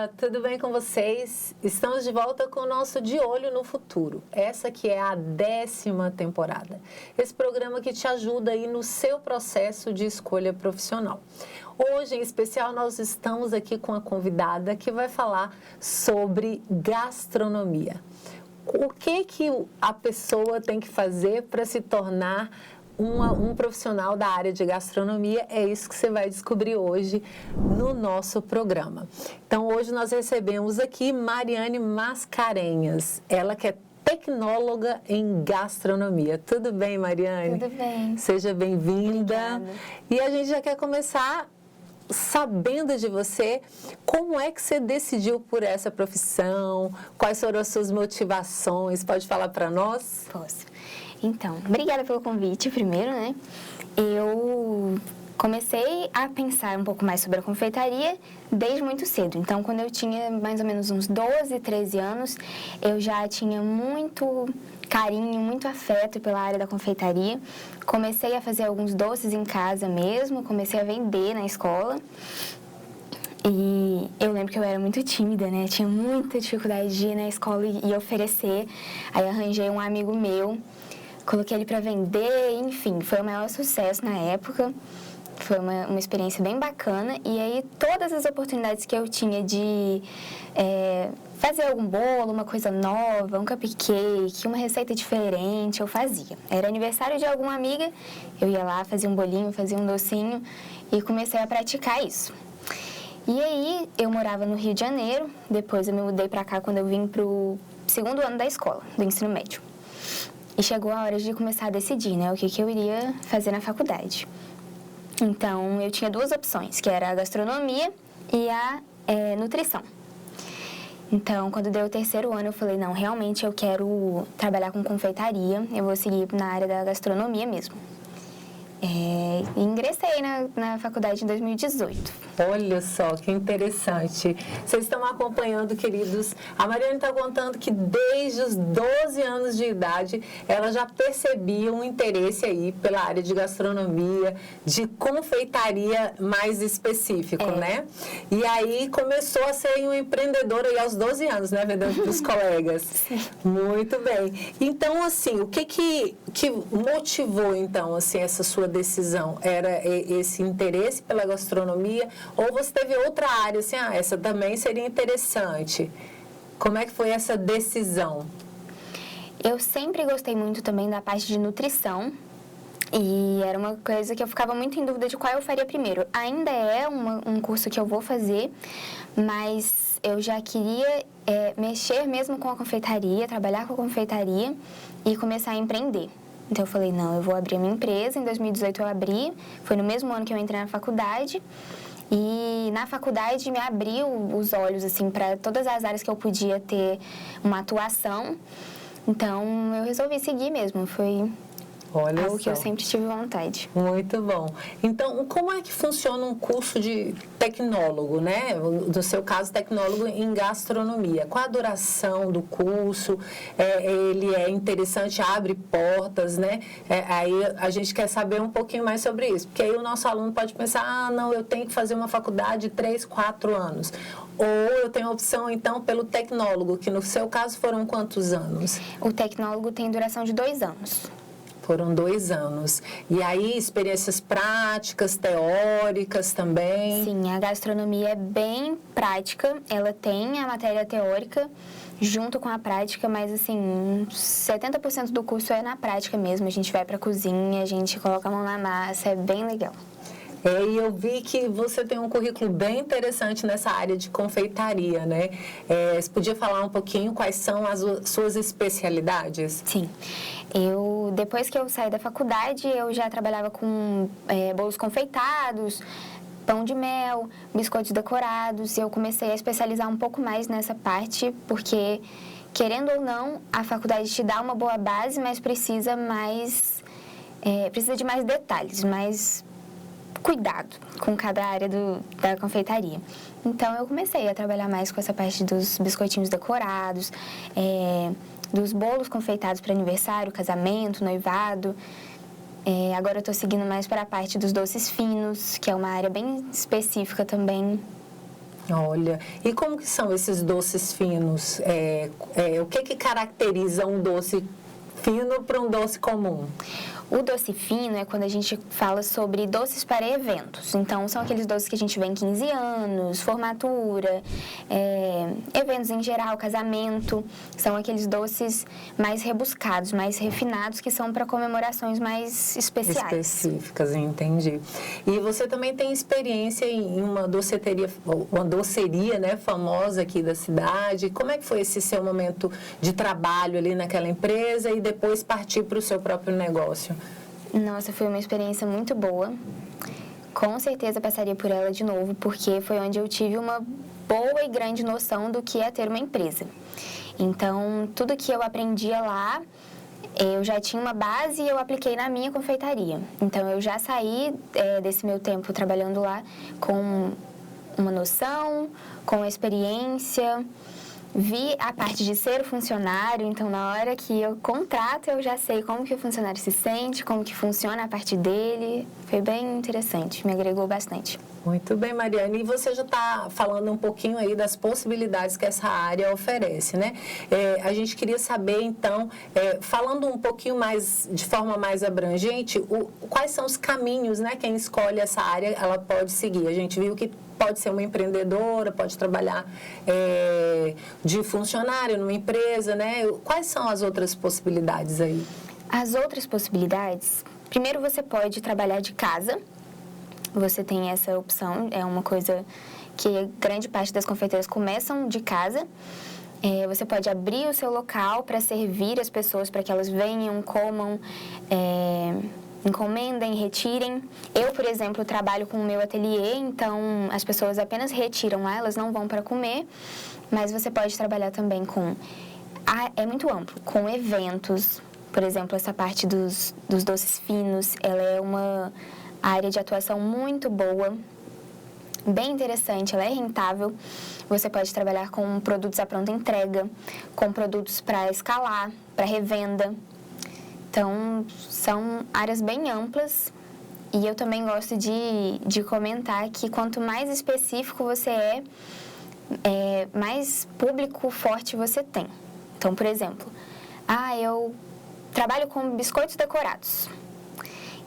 Olá, tudo bem com vocês? Estamos de volta com o nosso De Olho no Futuro. Essa que é a 10ª temporada. Esse programa que te ajuda aí no seu processo de escolha profissional. Hoje, em especial, nós estamos aqui com a convidada que vai falar sobre gastronomia. O que a pessoa tem que fazer para se tornar um profissional da área de gastronomia? É isso que você vai descobrir hoje no nosso programa. Então, hoje nós recebemos aqui Mariane Mascarenhas, ela que é tecnóloga em gastronomia. Tudo bem, Mariane? Tudo bem. Seja bem-vinda. Obrigada. E a gente já quer começar sabendo de você, como é que você decidiu por essa profissão? Quais foram as suas motivações? Pode falar para nós? Posso. Então, obrigada pelo convite primeiro, né? Eu comecei a pensar um pouco mais sobre a confeitaria desde muito cedo. Então, quando eu tinha mais ou menos uns 12, 13 anos, eu já tinha muito carinho, muito afeto pela área da confeitaria. Comecei a fazer alguns doces em casa mesmo, comecei a vender na escola. E eu lembro que eu era muito tímida, né? Tinha muita dificuldade de ir na escola e oferecer. Aí arranjei um amigo meu, coloquei ele para vender, enfim, foi o maior sucesso na época. Foi uma experiência bem bacana. E aí, todas as oportunidades que eu tinha de fazer algum bolo, uma coisa nova, um cupcake, uma receita diferente, eu fazia. Era aniversário de alguma amiga, eu ia lá, fazia um bolinho, fazia um docinho e comecei a praticar isso. E aí, eu morava no Rio de Janeiro, depois eu me mudei para cá quando eu vim pro 2º ano da escola, do ensino médio. E chegou a hora de começar a decidir, né, o que eu iria fazer na faculdade. Então, eu tinha 2 opções, que era a gastronomia e a nutrição. Então, quando deu o 3º ano, eu falei, não, realmente eu quero trabalhar com confeitaria, eu vou seguir na área da gastronomia mesmo. E ingressei na faculdade em 2018. Olha só, que interessante. Vocês estão acompanhando, queridos. A Mariane está contando que desde os 12 anos de idade, ela já percebia um interesse aí pela área de gastronomia, de confeitaria mais específico, né? E aí começou a ser uma empreendedora aí aos 12 anos, né? Vendendo para os colegas. Sim. Muito bem. Então, assim, o que motivou, então, assim, essa sua decisão? Era esse interesse pela gastronomia? Ou você teve outra área, assim, essa também seria interessante? Como é que foi essa decisão? Eu sempre gostei muito também da parte de nutrição e era uma coisa que eu ficava muito em dúvida de qual eu faria primeiro. Ainda é um curso que eu vou fazer, mas eu já queria mexer mesmo com a confeitaria, trabalhar com a confeitaria e começar a empreender. Então, eu falei, não, eu vou abrir a minha empresa. Em 2018 eu abri, foi no mesmo ano que eu entrei na faculdade. E na faculdade me abriu os olhos, assim, para todas as áreas que eu podia ter uma atuação. Então, eu resolvi seguir mesmo, foi algo que eu sempre tive vontade. Muito bom. Então, como é que funciona um curso de tecnólogo, né? No seu caso, tecnólogo em gastronomia. Qual a duração do curso? Ele é interessante, abre portas, né? Aí a gente quer saber um pouquinho mais sobre isso. Porque aí o nosso aluno pode pensar, não, eu tenho que fazer uma faculdade de 3, 4 anos. Ou eu tenho a opção, então, pelo tecnólogo, que no seu caso foram quantos anos? O tecnólogo tem duração de 2 anos. Foram 2 anos. E aí, experiências práticas, teóricas também? Sim, a gastronomia é bem prática. Ela tem a matéria teórica junto com a prática, mas, assim, 70% do curso é na prática mesmo. A gente vai pra cozinha, a gente coloca a mão na massa, é bem legal. E eu vi que você tem um currículo bem interessante nessa área de confeitaria, né? Você podia falar um pouquinho quais são as suas especialidades? Sim. Depois que eu saí da faculdade, eu já trabalhava com bolos confeitados, pão de mel, biscoitos decorados. E eu comecei a especializar um pouco mais nessa parte, porque, querendo ou não, a faculdade te dá uma boa base, mas precisa de mais detalhes, mais cuidado com cada área da confeitaria. Então, eu comecei a trabalhar mais com essa parte dos biscoitinhos decorados, dos bolos confeitados para aniversário, casamento, noivado. Agora eu estou seguindo mais para a parte dos doces finos, que é uma área bem específica também. Olha, e como que são esses doces finos? O que caracteriza um doce fino para um doce comum? O doce fino é quando a gente fala sobre doces para eventos. Então, são aqueles doces que a gente vê em 15 anos, formatura, eventos em geral, casamento. São aqueles doces mais rebuscados, mais refinados, que são para comemorações mais especiais. Específicas, entendi. E você também tem experiência em uma doceria, né, famosa aqui da cidade. Como é que foi esse seu momento de trabalho ali naquela empresa e depois partir para o seu próprio negócio? Nossa, foi uma experiência muito boa. Com certeza passaria por ela de novo, porque foi onde eu tive uma boa e grande noção do que é ter uma empresa. Então, tudo que eu aprendia lá, eu já tinha uma base e eu apliquei na minha confeitaria. Então, eu já saí desse meu tempo trabalhando lá com uma noção, com experiência. Vi a parte de ser funcionário, então na hora que eu contrato eu já sei como que o funcionário se sente, como que funciona a parte dele. Foi bem interessante, me agregou bastante. Muito bem, Mariane. E você já está falando um pouquinho aí das possibilidades que essa área oferece, né? A gente queria saber, então, falando um pouquinho mais, de forma mais abrangente, quais são os caminhos, né? Quem escolhe essa área, ela pode seguir. A gente viu que pode ser uma empreendedora, pode trabalhar de funcionário numa empresa, né? Quais são as outras possibilidades aí? As outras possibilidades, primeiro você pode trabalhar de casa, você tem essa opção, é uma coisa que grande parte das confeiteiras começam de casa. Você pode abrir o seu local para servir as pessoas, para que elas venham, comam, encomendem, retirem. Eu, por exemplo, trabalho com o meu ateliê, então as pessoas apenas retiram lá, elas não vão para comer, mas você pode trabalhar também com... É muito amplo, com eventos. Por exemplo, essa parte dos doces finos, ela é uma área de atuação muito boa, bem interessante, ela é rentável. Você pode trabalhar com produtos à pronta entrega, com produtos para escalar, para revenda. Então, são áreas bem amplas e eu também gosto de comentar que quanto mais específico você mais público forte você tem. Então, por exemplo, eu trabalho com biscoitos decorados.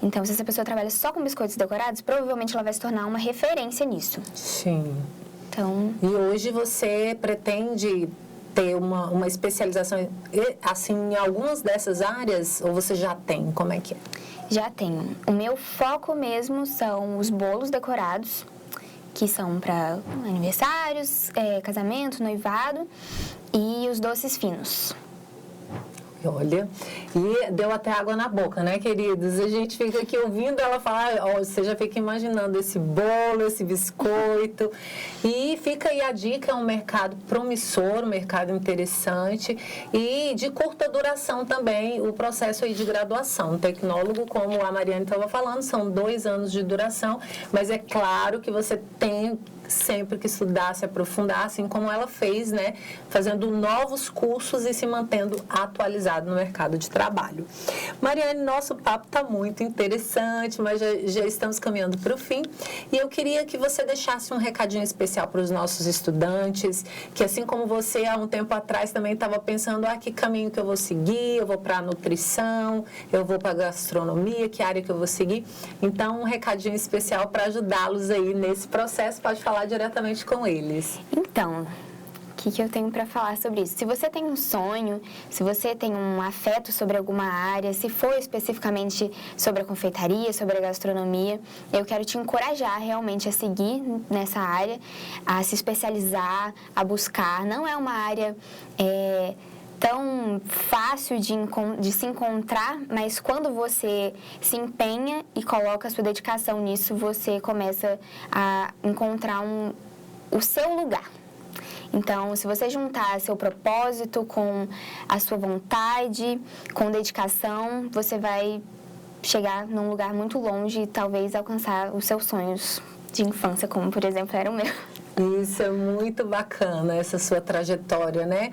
Então, se essa pessoa trabalha só com biscoitos decorados, provavelmente ela vai se tornar uma referência nisso. Sim. Então... E hoje você pretende ter uma especialização assim em algumas dessas áreas ou você já tem? Como é que é? Já tenho. O meu foco mesmo são os bolos decorados, que são para aniversários, casamento, noivado, e os doces finos. Olha, e deu até água na boca, né, queridos? A gente fica aqui ouvindo ela falar, você já fica imaginando esse bolo, esse biscoito. E fica aí a dica, é um mercado promissor, um mercado interessante e de curta duração também, o processo aí de graduação. Tecnólogo, como a Mariane estava falando, são 2 anos de duração, mas é claro que você tem sempre que estudar, se aprofundar, assim como ela fez, né? Fazendo novos cursos e se mantendo atualizado no mercado de trabalho. Mariane, nosso papo está muito interessante, mas já estamos caminhando para o fim. E eu queria que você deixasse um recadinho especial para os nossos estudantes, que assim como você, há um tempo atrás, também estava pensando, que caminho que eu vou seguir, eu vou para a nutrição, eu vou para a gastronomia, que área que eu vou seguir. Então, um recadinho especial para ajudá-los aí nesse processo. Pode falar diretamente com eles. Então, o que eu tenho para falar sobre isso? Se você tem um sonho, se você tem um afeto sobre alguma área, se for especificamente sobre a confeitaria, sobre a gastronomia, eu quero te encorajar realmente a seguir nessa área, a se especializar, a buscar. Não é uma área tão fácil de se encontrar, mas quando você se empenha e coloca a sua dedicação nisso, você começa a encontrar o seu lugar. Então, se você juntar seu propósito com a sua vontade, com dedicação, você vai chegar num lugar muito longe e talvez alcançar os seus sonhos de infância, como, por exemplo, era o meu. Isso é muito bacana, essa sua trajetória, né?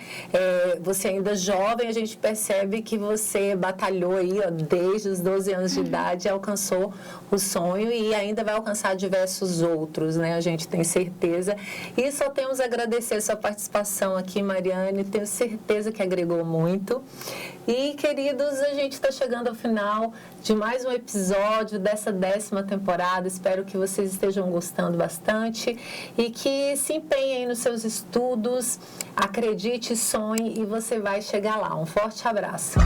Você ainda jovem, a gente percebe que você batalhou aí, ó, desde os 12 anos de idade, alcançou o sonho e ainda vai alcançar diversos outros, né? A gente tem certeza. E só temos a agradecer a sua participação aqui, Mariane, tenho certeza que agregou muito. E, queridos, a gente está chegando ao final de mais um episódio dessa 10ª temporada. Espero que vocês estejam gostando bastante e que se empenhem nos seus estudos, acredite, sonhe e você vai chegar lá. Um forte abraço.